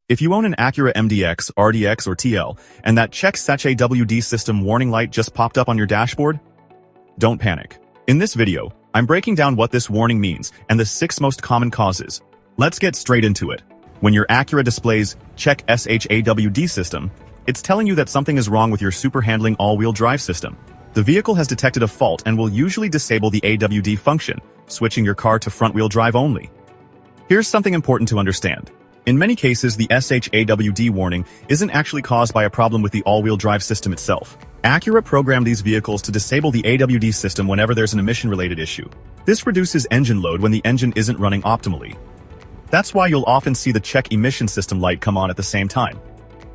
If you own an Acura MDX, RDX, or TL, and that Acura SH-AWD system warning light just popped up on your dashboard, don't panic. In this video, I'm breaking down what this warning means and the 6 most common causes. Let's get straight into it. When your Acura displays Check SH-AWD system, it's telling you that something is wrong with your super handling all-wheel drive system. The vehicle has detected a fault and will usually disable the AWD function, switching your car to front-wheel drive only. Here's something important to understand. In many cases, the SH-AWD warning isn't actually caused by a problem with the all-wheel drive system itself. Acura programmed these vehicles to disable the AWD system whenever there's an emission-related issue. This reduces engine load when the engine isn't running optimally. That's why you'll often see the check emission system light come on at the same time.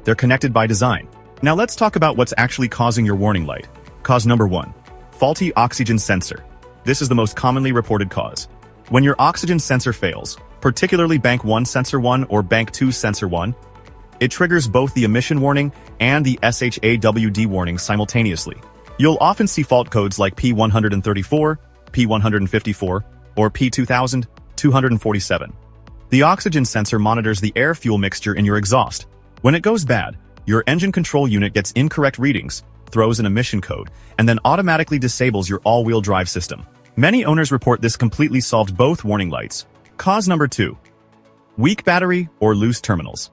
They're connected by design. Now let's talk about what's actually causing your warning light. Cause number 1. Faulty oxygen sensor. This is the most commonly reported cause. When your oxygen sensor fails, particularly Bank 1 Sensor 1 or Bank 2 Sensor 1, it triggers both the emission warning and the SH-AWD warning simultaneously. You'll often see fault codes like P134, P154, or P2247. The oxygen sensor monitors the air-fuel mixture in your exhaust. When it goes bad, your engine control unit gets incorrect readings, throws an emission code, and then automatically disables your all-wheel drive system. Many owners report this completely solved both warning lights. Cause number 2. Weak battery or loose terminals.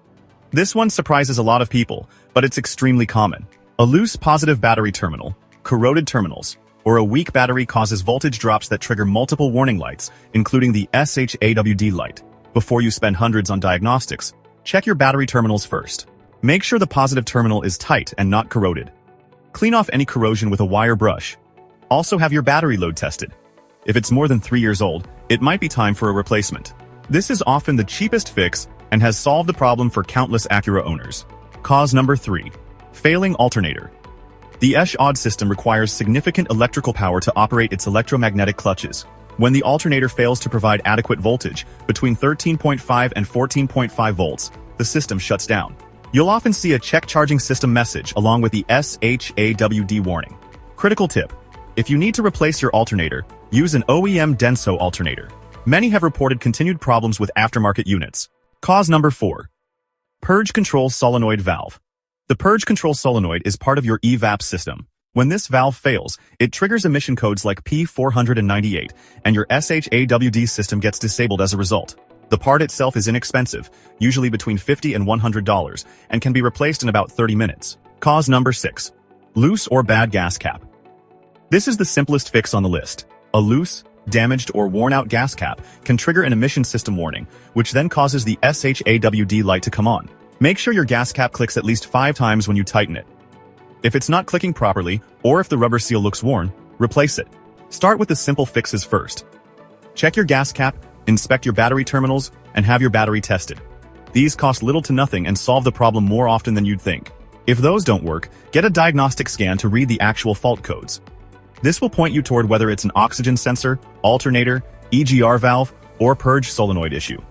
This one surprises a lot of people, but it's extremely common. A loose positive battery terminal, corroded terminals, or a weak battery causes voltage drops that trigger multiple warning lights, including the SH-AWD light. Before you spend hundreds on diagnostics, check your battery terminals first. Make sure the positive terminal is tight and not corroded. Clean off any corrosion with a wire brush. Also have your battery load tested. If it's more than 3 years old, it might be time for a replacement. This is often the cheapest fix and has solved the problem for countless Acura owners. Cause number 3. Failing alternator. The SH-AWD system requires significant electrical power to operate its electromagnetic clutches. When the alternator fails to provide adequate voltage, between 13.5 and 14.5 volts, the system shuts down. You'll often see a check charging system message along with the SH-AWD warning. Critical tip. If you need to replace your alternator, use an OEM Denso alternator. Many have reported continued problems with aftermarket units. Cause number 4. Purge control solenoid valve. The purge control solenoid is part of your EVAP system. When this valve fails, it triggers emission codes like P498, and your SH-AWD system gets disabled as a result. The part itself is inexpensive, usually between $50 and $100, and can be replaced in about 30 minutes. Cause number 6. Loose or bad gas cap. This is the simplest fix on the list. A loose, damaged, or worn-out gas cap can trigger an emission system warning, which then causes the SH-AWD light to come on. Make sure your gas cap clicks at least 5 times when you tighten it. If it's not clicking properly, or if the rubber seal looks worn, replace it. Start with the simple fixes first. Check your gas cap, inspect your battery terminals, and have your battery tested. These cost little to nothing and solve the problem more often than you'd think. If those don't work, get a diagnostic scan to read the actual fault codes. This will point you toward whether it's an oxygen sensor, alternator, EGR valve, or purge solenoid issue.